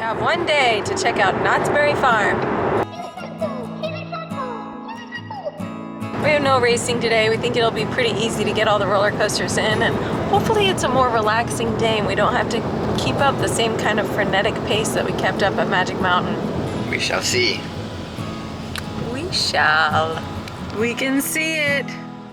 have one day to check out Knott's Berry Farm. We have no racing today. We think it'll be pretty easy to get all the roller coasters in, and hopefully it's a more relaxing day and we don't have to keep up the same kind of frenetic pace that we kept up at Magic Mountain. We shall see. We shall. We can see it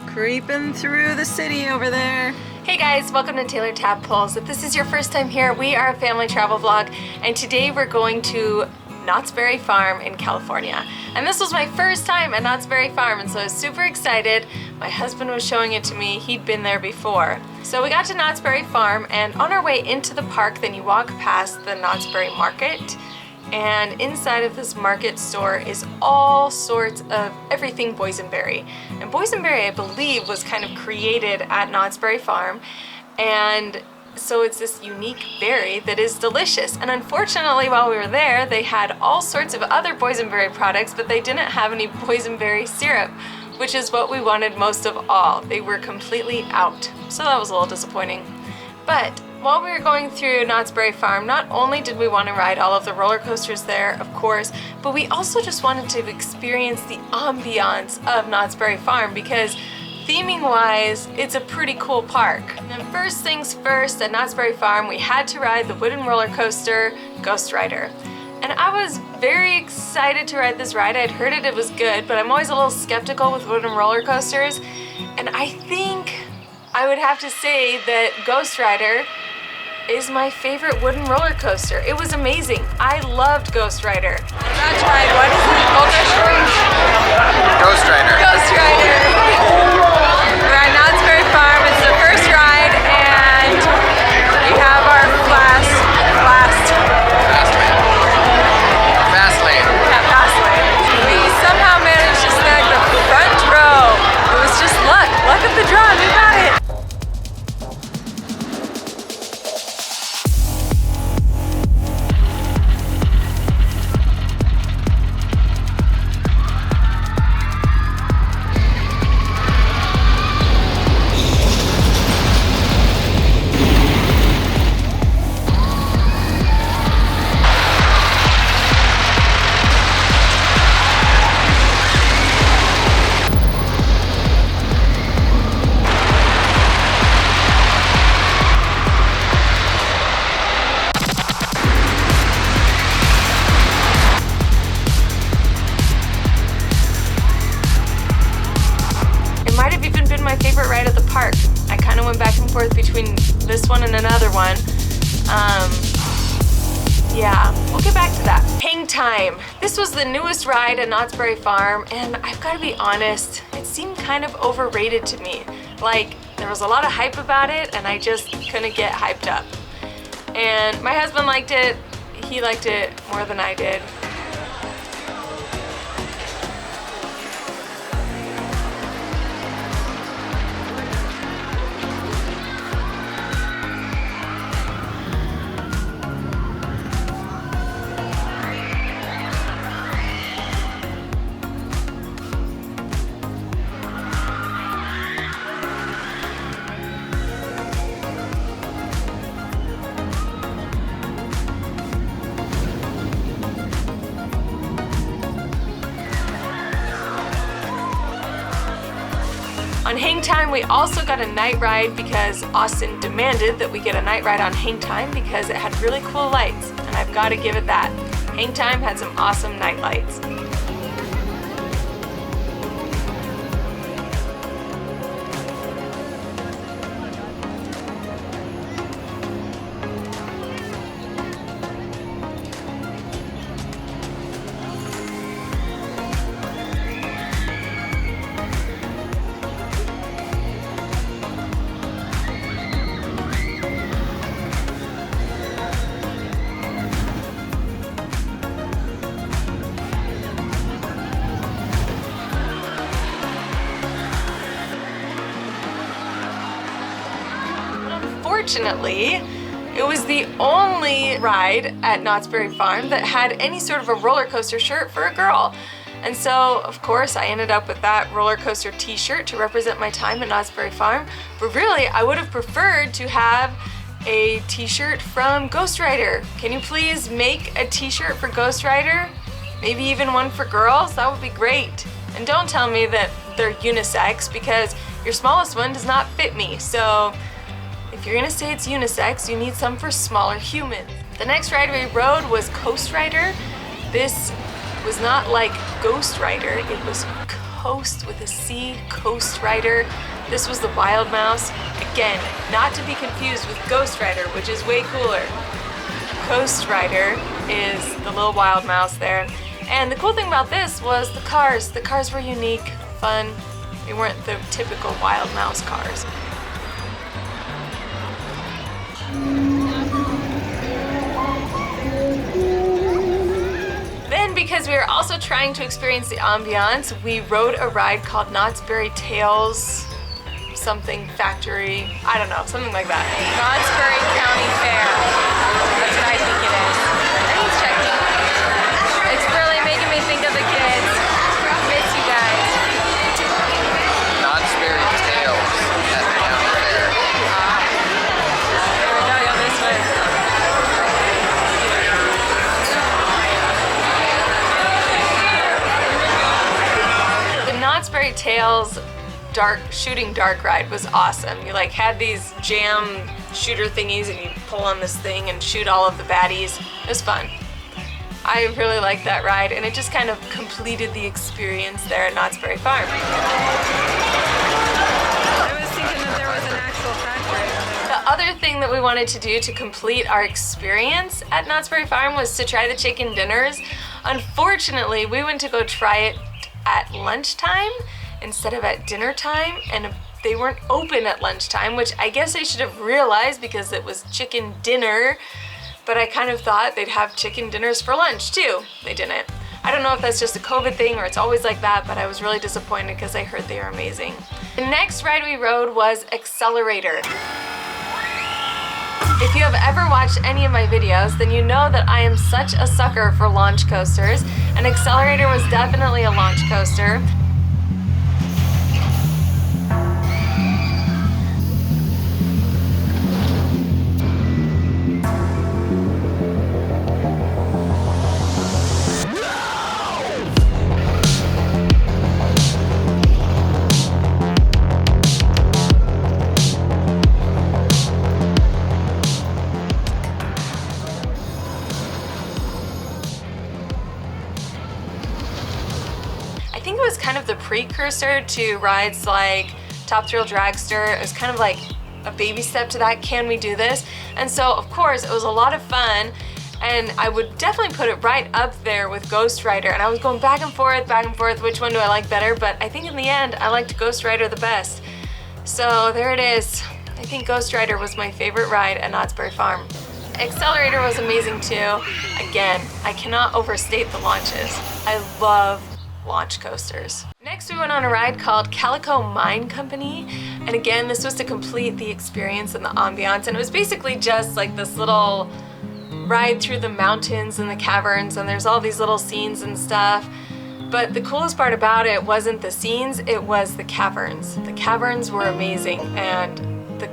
creeping through the city over there. Hey guys, welcome to Taylor Tadpoles. If this is your first time here, we are a family travel vlog, and today we're going to Knott's Berry Farm in California. And this was my first time at Knott's Berry Farm, and so I was super excited. My husband was showing it to me. He'd been there before. So we got to Knott's Berry Farm, and on our way into the park, then you walk past the Knott's Berry Market. And inside of this market store is all sorts of everything boysenberry. And boysenberry, I believe, was kind of created at Knott's Berry Farm. And so it's this unique berry that is delicious. And unfortunately, while we were there, they had all sorts of other boysenberry products, but they didn't have any boysenberry syrup, which is what we wanted most of all. They were completely out. So that was a little disappointing. But while we were going through Knott's Berry Farm, not only did we want to ride all of the roller coasters there, of course, but we also just wanted to experience the ambiance of Knott's Berry Farm, because theming-wise, it's a pretty cool park. And first things first, at Knott's Berry Farm, we had to ride the wooden roller coaster, Ghostrider. And I was very excited to ride this ride. I'd heard it was good, but I'm always a little skeptical with wooden roller coasters. And I think I would have to say that Ghostrider is my favorite wooden roller coaster. It was amazing. I loved Ghostrider. Not tried. What is it? Ghostrider. Ghostrider. We're at Knott's Berry Farm. It's the first ride, and we have our fast lane. Yeah, fast lane. We somehow managed to snag the front row. It was just luck of the draw. We got it. My favorite ride at the park. I kind of went back and forth between this one and another one. Yeah, we'll get back to that. Hang time. This was the newest ride at Knott's Berry Farm, and I've got to be honest, it seemed kind of overrated to me. Like, there was a lot of hype about it, and I just couldn't get hyped up. And my husband liked it. He liked it more than I did. On Hang Time, we also got a night ride because Austin demanded that we get a night ride on Hang Time because it had really cool lights, and I've got to give it that. Hang Time had some awesome night lights. Unfortunately, it was the only ride at Knott's Berry Farm that had any sort of a roller coaster shirt for a girl. And so, of course, I ended up with that roller coaster t-shirt to represent my time at Knott's Berry Farm. But really, I would have preferred to have a t-shirt from Ghostrider. Can you please make a t-shirt for Ghostrider? Maybe even one for girls? That would be great. And don't tell me that they're unisex, because your smallest one does not fit me. So if you're gonna say it's unisex, you need some for smaller humans. The next ride we rode was Coastrider. This was not like Ghostrider, it was Coast with a C, Coastrider. This was the wild mouse. Again, not to be confused with Ghostrider, which is way cooler. Coastrider is the little wild mouse there. And the cool thing about this was the cars. The cars were unique, fun. They weren't the typical wild mouse cars. Then, because we were also trying to experience the ambiance, we rode a ride called Knott's Berry Tales something factory, I don't know, something like that. Knott's Berry County Fair. That's what I think it is. He's checking. It's really making me think of the kids. Miss you guys. Knott's Berry Tales at the county fair. Here we go this way. The Knott's Berry Tales shooting dark ride was awesome. You like had these jam shooter thingies and you pull on this thing and shoot all of the baddies. It was fun. I really liked that ride, and it just kind of completed the experience there at Knott's Berry Farm. I was thinking that there was an actual factory. The other thing that we wanted to do to complete our experience at Knott's Berry Farm was to try the chicken dinners. Unfortunately, we went to go try it at lunchtime instead of at dinner time, and they weren't open at lunchtime, which I guess I should have realized because it was chicken dinner, but I kind of thought they'd have chicken dinners for lunch too. They didn't. I don't know if that's just a COVID thing or it's always like that, but I was really disappointed because I heard they were amazing. The next ride we rode was Xcelerator. If you have ever watched any of my videos, then you know that I am such a sucker for launch coasters, and Xcelerator was definitely a launch coaster. I think it was kind of the precursor to rides like Top Thrill Dragster. It was kind of like a baby step to that. Can we do this? And so, of course, it was a lot of fun, and I would definitely put it right up there with Ghostrider. And I was going back and forth, which one do I like better? But I think in the end, I liked Ghostrider the best. So there it is. I think Ghostrider was my favorite ride at Knott's Berry Farm. Xcelerator was amazing too. Again, I cannot overstate the launches. I love launch coasters. Next, we went on a ride called Calico Mine Company, and again, this was to complete the experience and the ambiance, and it was basically just like this little ride through the mountains and the caverns, and there's all these little scenes and stuff. But the coolest part about it wasn't the scenes, it was the caverns. The caverns were amazing, and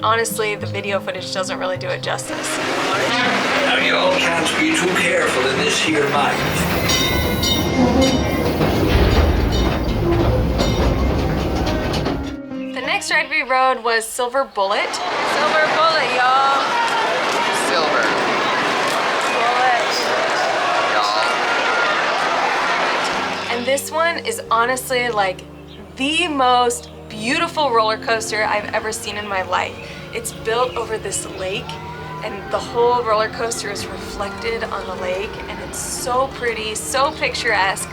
honestly, the video footage doesn't really do it justice. Now you all can't be too careful in this here mine. The next ride we rode was Silver Bullet. Silver Bullet, y'all. Silver, Bullet. y'all. And this one is honestly like the most beautiful roller coaster I've ever seen in my life. It's built over this lake, and the whole roller coaster is reflected on the lake, and it's so pretty, so picturesque.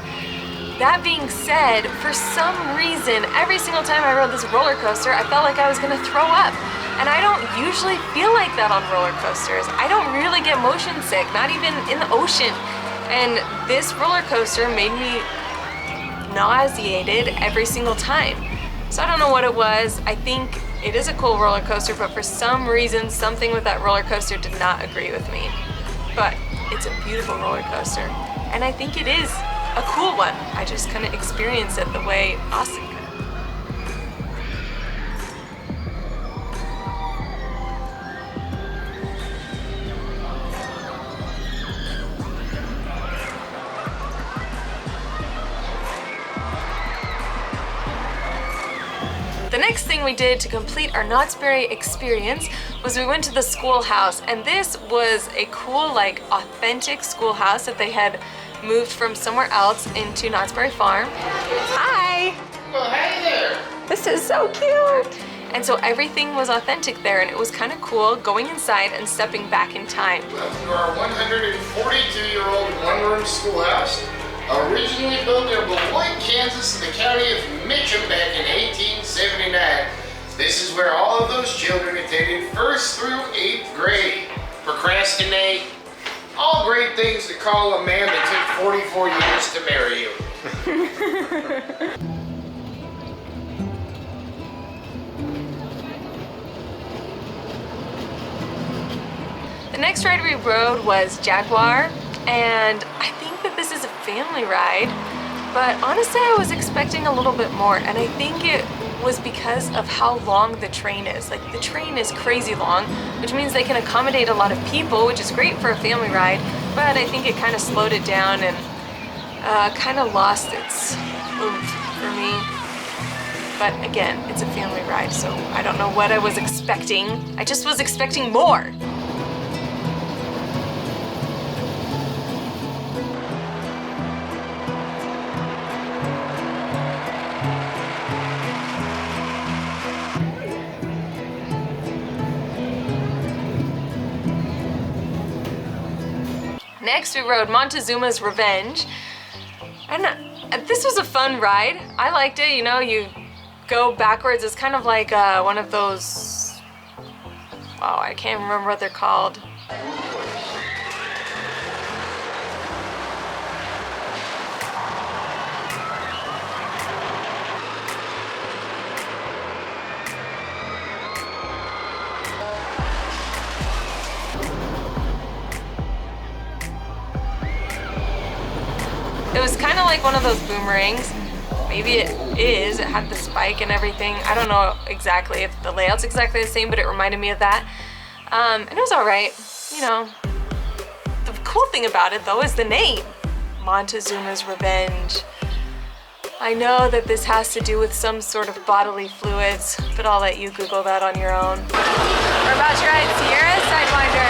That being said, for some reason, every single time I rode this roller coaster, I felt like I was gonna throw up. And I don't usually feel like that on roller coasters. I don't really get motion sick, not even in the ocean. And this roller coaster made me nauseated every single time. So I don't know what it was. I think it is a cool roller coaster, but for some reason, something with that roller coaster did not agree with me. But it's a beautiful roller coaster, and I think it is a cool one. I just couldn't experience it the way Austin could. next thing we did to complete our Knott's Berry experience was we went to the schoolhouse, and this was a cool, like, authentic schoolhouse that they had moved from somewhere else into Knott's Berry Farm. Hi! Well, hey there! This is so cute! And so everything was authentic there, and it was kind of cool going inside and stepping back in time. Welcome to our 142-year-old one-room schoolhouse, originally built near Beloit, Kansas, in the county of Mitcham back in 1879. This is where all of those children attended 1st through 8th grade. Procrastinate, all great things to call a man that took 44 years to marry you. The next ride we rode was Jaguar, and I think that this is a family ride, but honestly I was expecting a little bit more, and I think it was because of how long the train is. Like, the train is crazy long, which means they can accommodate a lot of people, which is great for a family ride, but I think it kind of slowed it down and kind of lost its oomph for me. But again, it's a family ride, so I don't know what I was expecting. I just was expecting more. Next, we rode Montezooma's Revenge, and this was a fun ride. I liked it. You know, you go backwards. It's kind of like one of those, oh, I can't remember what they're called. It was kind of like one of those boomerangs. Maybe it is. It had the spike and everything. I don't know exactly if the layout's exactly the same, but it reminded me of that. And it was all right. You know, the cool thing about it, though, is the name. Montezooma's Revenge. I know that this has to do with some sort of bodily fluids, but I'll let you Google that on your own. We're about to ride Sierra Sidewinder.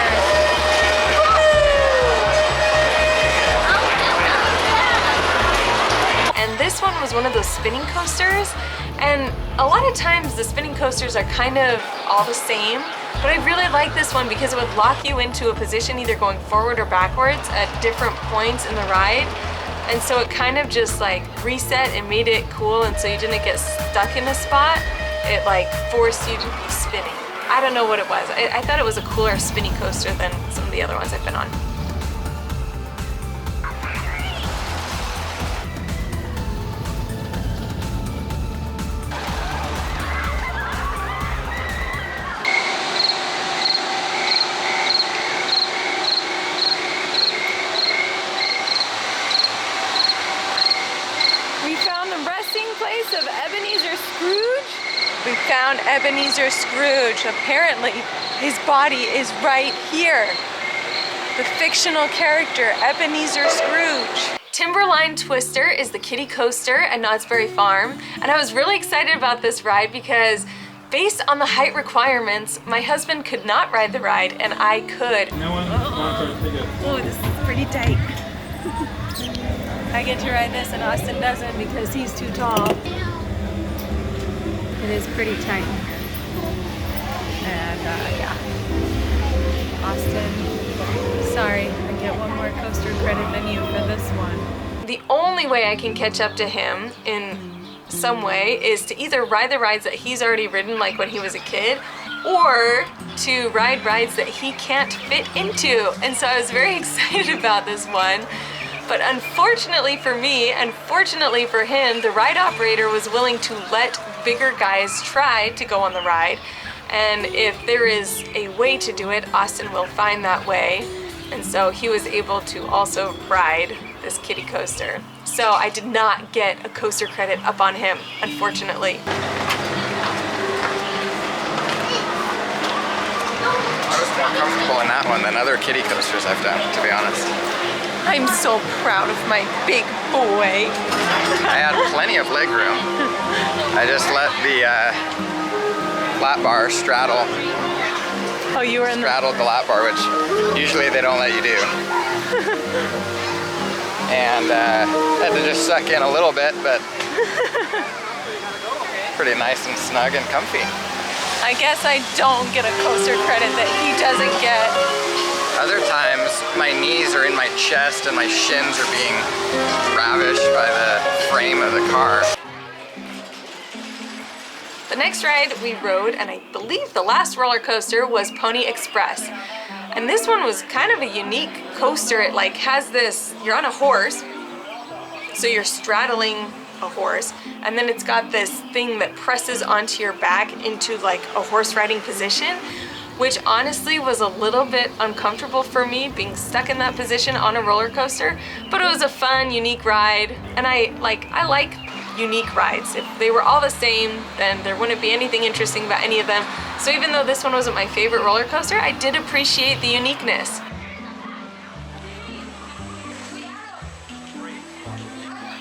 And this one was one of those spinning coasters, and a lot of times the spinning coasters are kind of all the same, but I really like this one because it would lock you into a position either going forward or backwards at different points in the ride, and so it kind of just like reset and made it cool, and so you didn't get stuck in a spot. It like forced you to be spinning. I don't know what it was. I thought it was a cooler spinning coaster than some of the other ones I've been on. Of Ebenezer Scrooge? We found Ebenezer Scrooge. Apparently, his body is right here. The fictional character, Ebenezer Scrooge. Timberline Twister is the kiddie coaster at Knott's Berry Farm, and I was really excited about this ride because based on the height requirements, my husband could not ride the ride, and I could. No one wants to take it. Oh, this is pretty tight. I get to ride this and Austin doesn't because he's too tall. It is pretty tight. And yeah. Austin, sorry, I get one more coaster credit than you for this one. The only way I can catch up to him in some way is to either ride the rides that he's already ridden, like when he was a kid, or to ride rides that he can't fit into. And so I was very excited about this one. But unfortunately for me, and fortunately for him, the ride operator was willing to let bigger guys try to go on the ride. And if there is a way to do it, Austin will find that way. And so he was able to also ride this kiddie coaster. So I did not get a coaster credit up on him, unfortunately. I was more comfortable in that one than other kiddie coasters I've done, to be honest. I'm so proud of my big boy. I had plenty of leg room. I just let the lap bar straddle. Oh, you were in the... Straddled the lap bar, which usually they don't let you do. And had to just suck in a little bit, but pretty nice and snug and comfy. I guess I don't get a coaster credit that he doesn't get. Other times, my knees are in my chest and my shins are being ravished by the frame of the car. The next ride we rode, and I believe the last roller coaster, was Pony Express. And this one was kind of a unique coaster. It like has this, you're on a horse, so you're straddling a horse, and then it's got this thing that presses onto your back into like a horse riding position, which honestly was a little bit uncomfortable for me, being stuck in that position on a roller coaster. But it was a fun, unique ride, and I like unique rides. If they were all the same, then there wouldn't be anything interesting about any of them. So even though this one wasn't my favorite roller coaster, I did appreciate the uniqueness.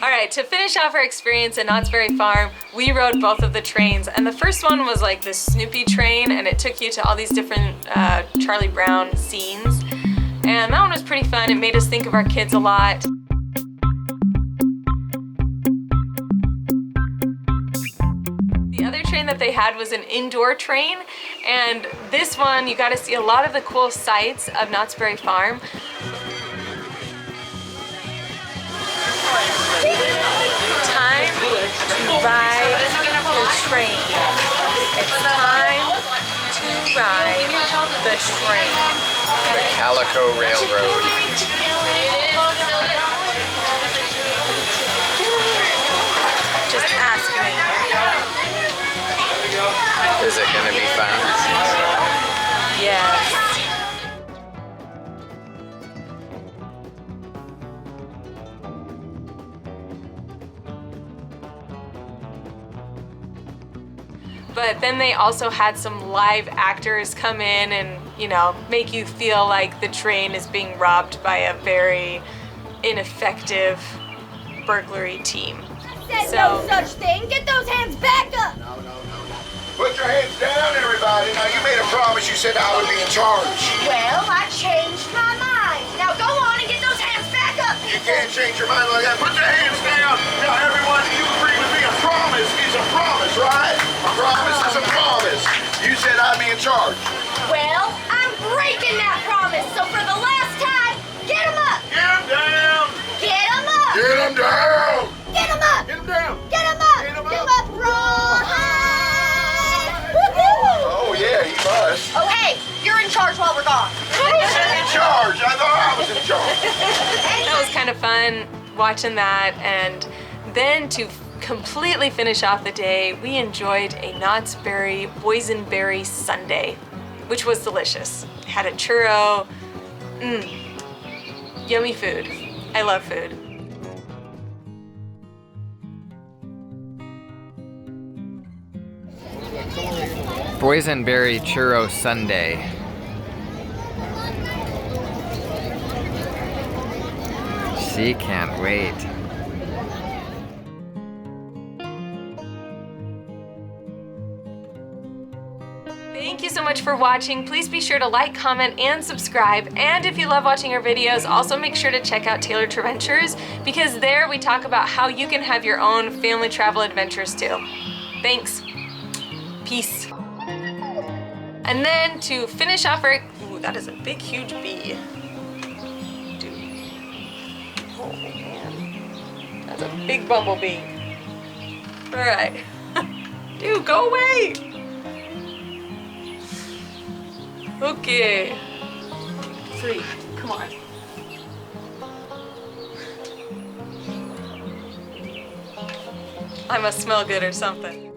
All right, to finish off our experience at Knott's Berry Farm, we rode both of the trains, and the first one was like this Snoopy train, and it took you to all these different Charlie Brown scenes, and that one was pretty fun. It made us think of our kids a lot. The other train that they had was an indoor train, and this one you got to see a lot of the cool sights of Knott's Berry Farm. Time to ride the train. It's time to ride the train. The Calico Railroad. Just ask me. Is it gonna be fun? Yes. But then they also had some live actors come in and, you know, make you feel like the train is being robbed by a very ineffective burglary team. Said no such thing. Get those hands back up. Put your hands down, everybody. Now, you made a promise. You said I would be in charge. Well, I changed my mind. Now go on and get those hands back up. You can't change your mind like that. Put your hands down. Now, everyone, you agree with me. A promise is a promise, right? A promise is a promise. You said I'd be in charge. Well, I'm breaking that promise. So for the last time, get him up. Get him down. Get him up. Get him down. Get him up. Get him down. Get him up. Get him up. Get him up. Roll high. Woohoo. Oh, yeah, he must. Oh, hey, you're in charge while we're gone. Who's in charge? I thought I was in charge. That was kind of fun watching that, and then to completely finish off the day, we enjoyed a Knott's Berry boysenberry sundae, which was delicious. It had a churro, yummy food. I love food. Boysenberry churro sundae. She can't wait. Thank you so much for watching. Please be sure to like, comment, and subscribe. And if you love watching our videos, also make sure to check out Tailored to Adventures, because there we talk about how you can have your own family travel adventures too. Thanks. Peace. And then to finish off our, ooh, that is a big, huge bee. Dude. Oh man, that's a big bumblebee. All right. Dude, go away. Okay. 3, come on. I must smell good or something.